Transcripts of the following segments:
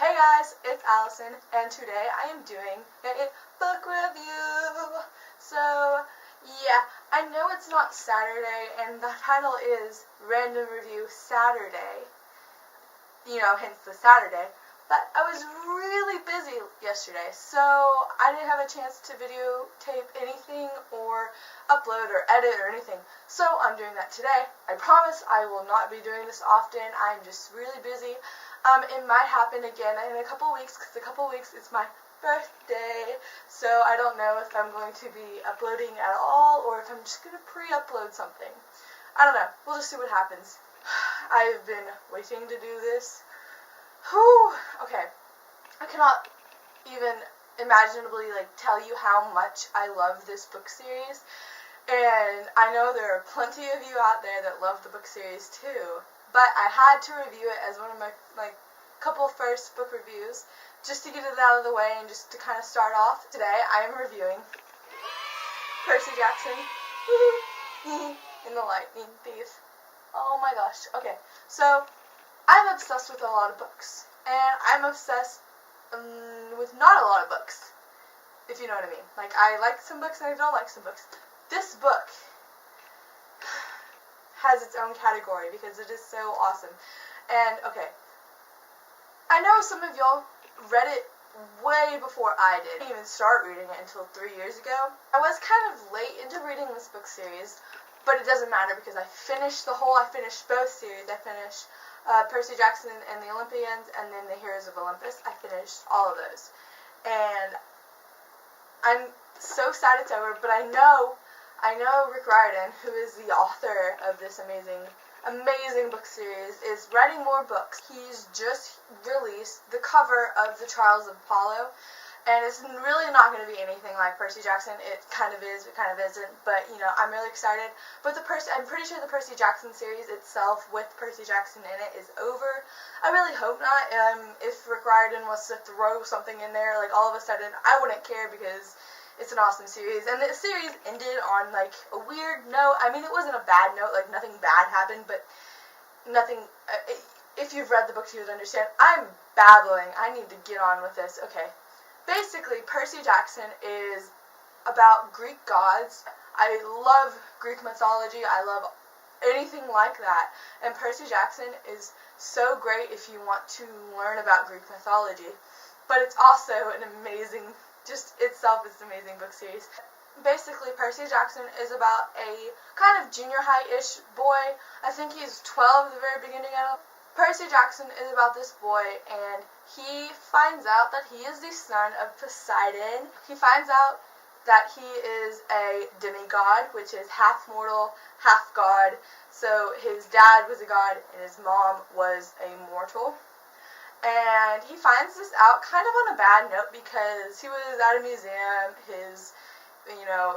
Hey guys, it's Allison, and today I am doing a book review. So, yeah, I know it's not Saturday, and the title is Random Review Saturday, hence the Saturday, but I was really busy yesterday, so I didn't have a chance to videotape anything or upload or edit or anything, so I'm doing that today. I promise I will not be doing this often. I'm just really busy. It might happen again in a couple weeks, because in a couple weeks it's my birthday, so I don't know if I'm going to be uploading at all, or if I'm just going to pre-upload something. I don't know. We'll just see what happens. I've been waiting to do this. Whew. Okay. I cannot even imaginably, tell you how much I love this book series, and I know there are plenty of you out there that love the book series too. But I had to review it as one of my couple first book reviews, just to get it out of the way and just to kind of start off. Today I am reviewing Percy Jackson in the Lightning Thief. Oh my gosh. Okay, so I'm obsessed with a lot of books, and I'm obsessed with not a lot of books, if you know what I mean. I like some books and I don't like some books. This book has its own category because it is so awesome. And okay, I know some of y'all read it way before I did. I didn't even start reading it until 3 years ago. I was kind of late into reading this book series, but it doesn't matter because I finished both series. I finished Percy Jackson and the Olympians, and then the Heroes of Olympus. I finished all of those, and I'm so sad it's over. But I know Rick Riordan, who is the author of this amazing book series, is writing more books. He's just released the cover of The Trials of Apollo, and it's really not going to be anything like Percy Jackson. It kind of is, it kind of isn't, but, I'm really excited. But I'm pretty sure the Percy Jackson series itself, with Percy Jackson in it, is over. I really hope not. If Rick Riordan was to throw something in there, all of a sudden, I wouldn't care, because it's an awesome series. And the series ended on, a weird note. I mean, it wasn't a bad note, nothing bad happened, but nothing, if you've read the books, you would understand. I'm babbling. I need to get on with this. Okay. Basically, Percy Jackson is about Greek gods. I love Greek mythology. I love anything like that. And Percy Jackson is so great if you want to learn about Greek mythology. But it's also an amazing, just itself is an amazing book series. Basically, Percy Jackson is about a kind of junior high-ish boy. I think he's 12 at the very beginning. Percy Jackson is about this boy, and he finds out that he is the son of Poseidon. He finds out that he is a demigod, which is half mortal, half god. So his dad was a god, and his mom was a mortal. And he finds this out kind of on a bad note, because he was at a museum. His,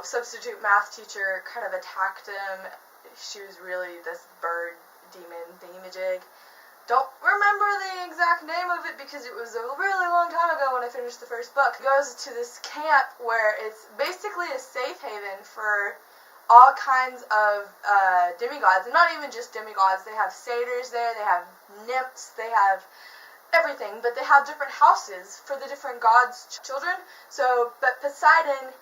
substitute math teacher kind of attacked him. She was really this bird demon thingamajig. Don't remember the exact name of it because it was a really long time ago when I finished the first book. He goes to this camp where it's basically a safe haven for all kinds of demigods. And not even just demigods. They have satyrs there, they have nymphs, they have everything. But they have different houses for the different gods' children. But Poseidon,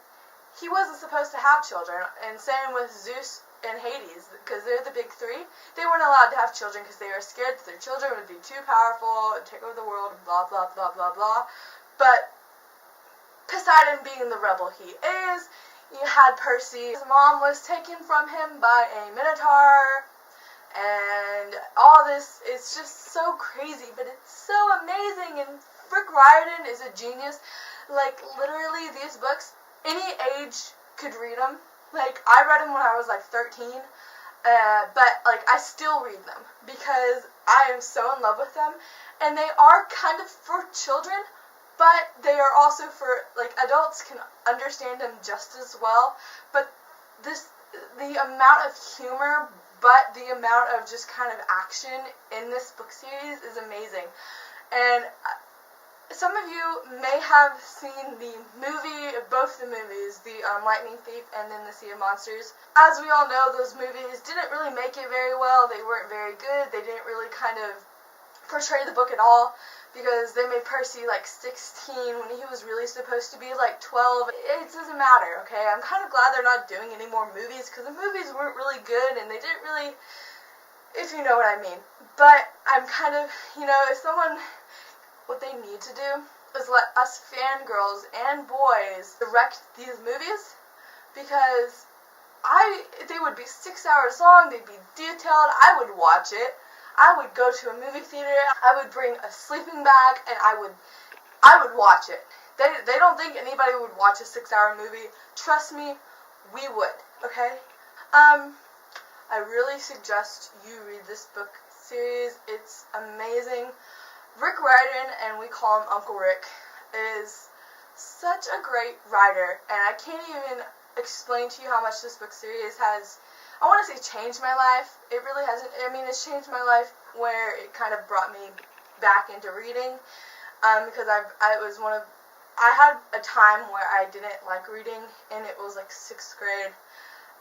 he wasn't supposed to have children. And same with Zeus and Hades, because they're the big three. They weren't allowed to have children because they were scared that their children would be too powerful and take over the world and blah blah blah blah blah. But Poseidon, being the rebel he is, he had Percy. His mom was taken from him by a minotaur, and all this is just so crazy, but it's so amazing. And Rick Riordan is a genius. Literally, these books, any age could read them. I read them when I was 13, but I still read them because I am so in love with them, and they are kind of for children, but they are also for, adults can understand them just as well. But the amount of humor, but the amount of just kind of action in this book series is amazing. And some of you may have seen both the movies, the Lightning Thief and then the Sea of Monsters. As we all know, those movies didn't really make it very well. They weren't very good. They didn't really kind of portray the book at all. because they made Percy like 16 when he was really supposed to be like 12. It doesn't matter, okay? I'm kind of glad they're not doing any more movies, because the movies weren't really good, and they didn't really, if you know what I mean. But I'm kind of, if someone, what they need to do is let us fangirls and boys direct these movies, because they would be 6 hours long, they'd be detailed, I would watch it. I would go to a movie theater, I would bring a sleeping bag, and I would watch it. They don't think anybody would watch a 6-hour movie. Trust me, we would, okay? I really suggest you read this book series. It's amazing. Rick Riordan, and we call him Uncle Rick, is such a great writer, and I can't even explain to you how much this book series has, I want to say, changed my life. It really hasn't. I mean, it's changed my life where it kind of brought me back into reading, because I had a time where I didn't like reading, and it was like 6th grade,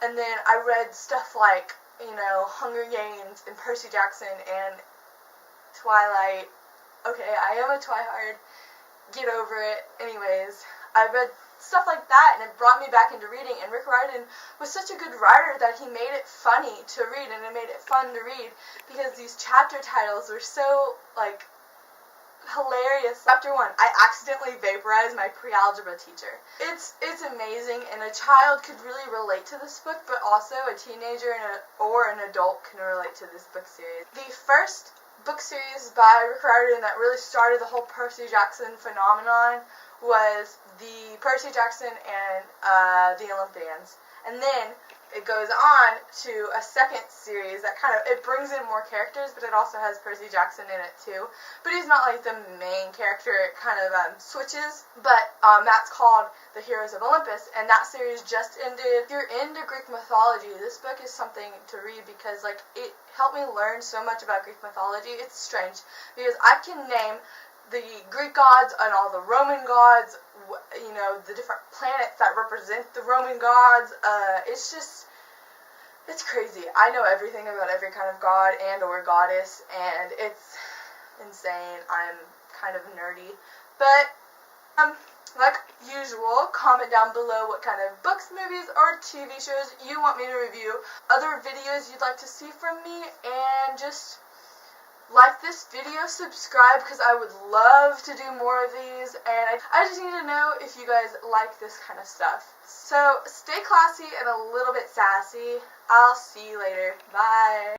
and then I read stuff like, Hunger Games and Percy Jackson and Twilight. Okay, I am a Twihard. Get over it. Anyways, I read stuff like that, and it brought me back into reading, and Rick Riordan was such a good writer that he made it funny to read, and it made it fun to read, because these chapter titles were so, hilarious. Chapter 1, I accidentally vaporized my pre-algebra teacher. It's amazing, and a child could really relate to this book, but also a teenager or an adult can relate to this book series. The first book series by Rick Riordan that really started the whole Percy Jackson phenomenon was the Percy Jackson and the Olympians. And then it goes on to a second series that it brings in more characters, but it also has Percy Jackson in it too. But he's not like the main character, it kind of switches. But that's called The Heroes of Olympus, and that series just ended. If you're into Greek mythology, this book is something to read, because it helped me learn so much about Greek mythology. It's strange, because I can name the Greek gods and all the Roman gods, the different planets that represent the Roman gods. It's crazy. I know everything about every kind of god and or goddess, and it's insane. I'm kind of nerdy. But, like usual, comment down below what kind of books, movies, or TV shows you want me to review, other videos you'd like to see from me, and just like this video, subscribe, because I would love to do more of these, and I just need to know if you guys like this kind of stuff. So stay classy and a little bit sassy. I'll see you later. Bye.